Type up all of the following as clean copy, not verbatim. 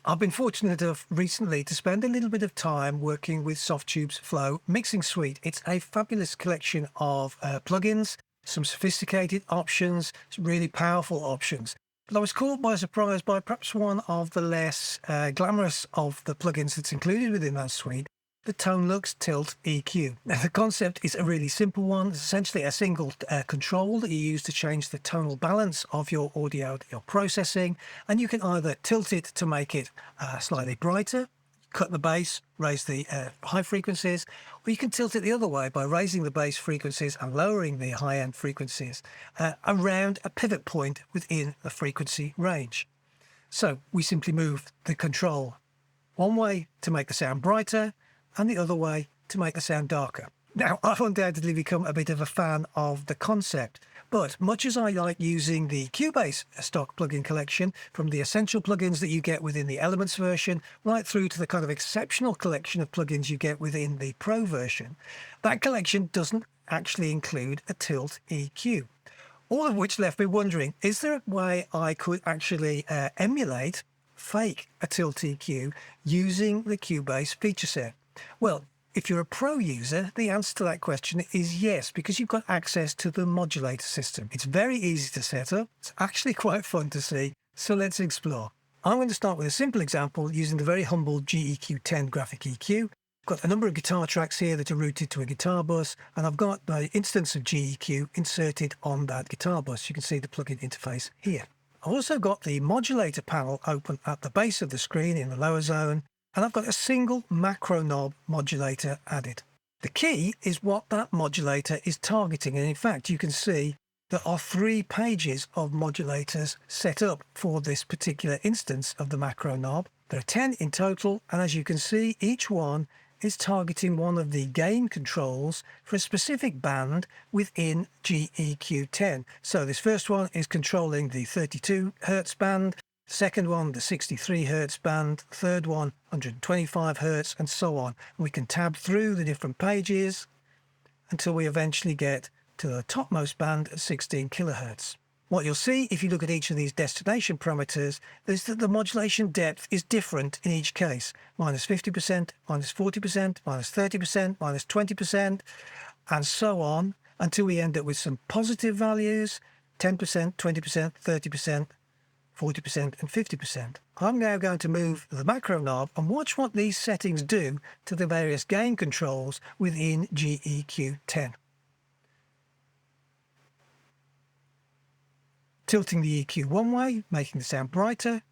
I've been fortunate enough recently to spend a little bit of time working with Softtube's Flow mixing suite. It's a fabulous collection of plugins, some sophisticated options, some really powerful options. But I was caught by surprise by perhaps one of the less glamorous of the plugins that's included within that suite, the ToneLux Tilt EQ. Now, the concept is a really simple one. It's essentially a single control that you use to change the tonal balance of your audio that you're processing, and you can either tilt it to make it slightly brighter, cut the bass, raise the high frequencies, or you can tilt it the other way by raising the bass frequencies and lowering the high-end frequencies around a pivot point within the frequency range. So we simply move the control one way to make the sound brighter, and the other way to make the sound darker. Now, I've undoubtedly become a bit of a fan of the concept, but much as I like using the Cubase stock plugin collection, from the essential plugins that you get within the Elements version, right through to the kind of exceptional collection of plugins you get within the Pro version, that collection doesn't actually include a Tilt EQ. All of which left me wondering, is there a way I could actually emulate, fake a Tilt EQ using the Cubase feature set? Well, if you're a Pro user, the answer to that question is yes, because you've got access to the modulator system. It's very easy to set up. It's actually quite fun to see. So let's explore. I'm going to start with a simple example using the very humble GEQ10 graphic EQ. I've got a number of guitar tracks here that are routed to a guitar bus, and I've got my instance of GEQ inserted on that guitar bus. You can see the plugin interface here. I've also got the modulator panel open at the base of the screen in the lower zone, and I've got a single macro knob modulator added. The key is what that modulator is targeting, and in fact you can see there are 3 pages of modulators set up for this particular instance of the macro knob. There are 10 in total, and as you can see, each one is targeting one of the gain controls for a specific band within GEQ10. So this first one is controlling the 32 Hertz band, second one, the 63 Hertz band, third one, 125 Hertz, and so on. And we can tab through the different pages until we eventually get to the topmost band at 16 kilohertz. What you'll see if you look at each of these destination parameters is that the modulation depth is different in each case. Minus 50%, minus 40%, minus 30%, minus 20%, and so on, until we end up with some positive values, 10%, 20%, 30%, 40% and 50%. I'm now going to move the macro knob and watch what these settings do to the various gain controls within GEQ10. Tilting the EQ one way, making the sound brighter,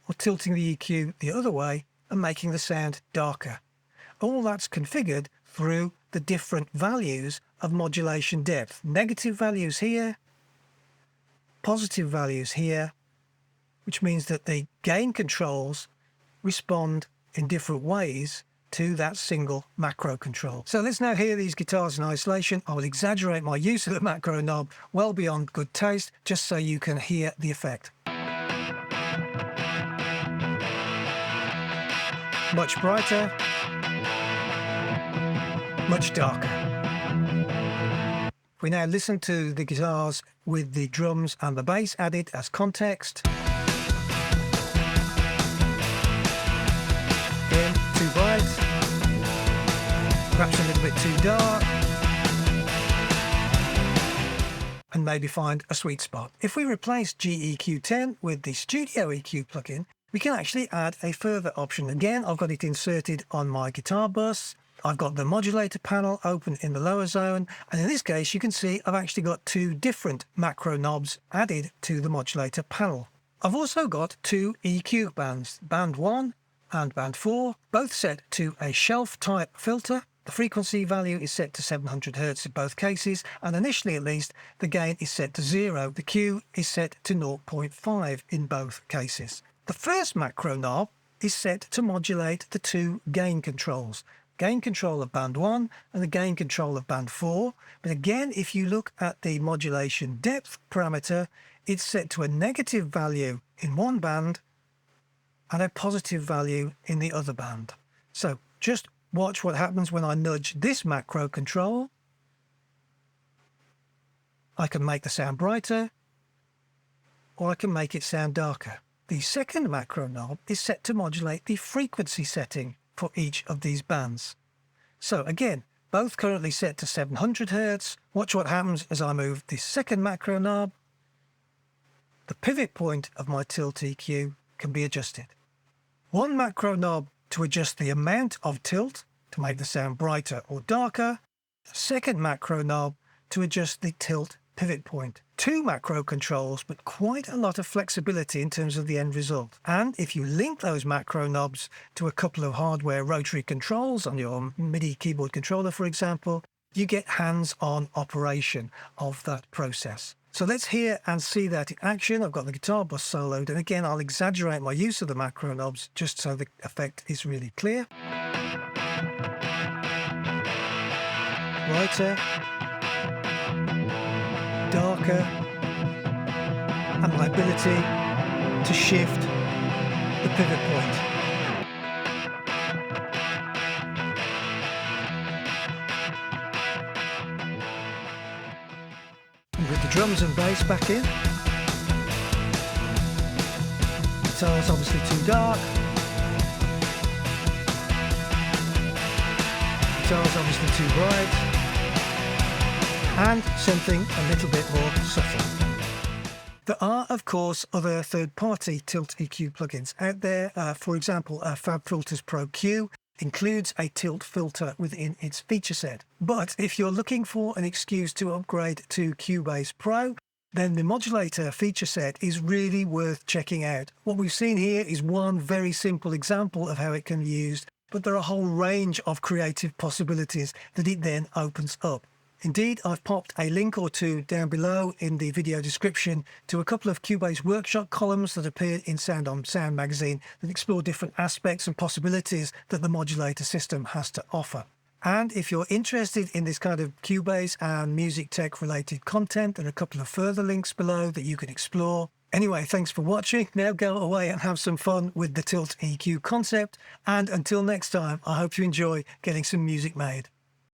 or tilting the EQ the other way and making the sound darker. All that's configured through the different values of modulation depth. Negative values here, positive values here, which means that the gain controls respond in different ways to that single macro control. So let's now hear these guitars in isolation. I will exaggerate my use of the macro knob well beyond good taste, just so you can hear the effect. Much brighter, much darker. We now listen to the guitars with the drums and the bass added as context. Again, too bright, perhaps a little bit too dark, and maybe find a sweet spot. If we replace GEQ10 with the StudioEQ plugin, we can actually add a further option. Again, I've got it inserted on my guitar bus. I've got the modulator panel open in the lower zone, and in this case you can see I've actually got 2 different macro knobs added to the modulator panel. I've also got 2 EQ bands, band 1 and band 4, both set to a shelf type filter. The frequency value is set to 700 Hz in both cases, and initially at least the gain is set to 0. The Q is set to 0.5 in both cases. The first macro knob is set to modulate the 2 gain controls. Gain control of band 1 and the gain control of band 4. But again, if you look at the modulation depth parameter, it's set to a negative value in one band and a positive value in the other band. So just watch what happens when I nudge this macro control. I can make the sound brighter, or I can make it sound darker. The second macro knob is set to modulate the frequency setting for each of these bands. So again, both currently set to 700 Hz. Watch what happens as I move the second macro knob. The pivot point of my tilt EQ can be adjusted. One macro knob to adjust the amount of tilt to make the sound brighter or darker. A second macro knob to adjust the tilt pivot point. Two macro controls, but quite a lot of flexibility in terms of the end result. And if you link those macro knobs to a couple of hardware rotary controls on your MIDI keyboard controller, for example, you get hands-on operation of that process. So let's hear and see that in action. I've got the guitar bus soloed, and again, I'll exaggerate my use of the macro knobs just so the effect is really clear. Brighter, darker, and my ability to shift the pivot point. And with the drums and bass back in, guitar's obviously too dark, guitar's obviously too bright, and something a little bit more subtle. There are, of course, other third-party tilt EQ plugins out there. For example, FabFilter's Pro Q includes a tilt filter within its feature set. But if you're looking for an excuse to upgrade to Cubase Pro, then the modulator feature set is really worth checking out. What we've seen here is one very simple example of how it can be used, but there are a whole range of creative possibilities that it then opens up. Indeed, I've popped a link or two down below in the video description to a couple of Cubase workshop columns that appeared in Sound on Sound magazine that explore different aspects and possibilities that the modulator system has to offer. And if you're interested in this kind of Cubase and music tech related content, there are a couple of further links below that you can explore. Anyway, thanks for watching. Now go away and have some fun with the Tilt EQ concept. And until next time, I hope you enjoy getting some music made.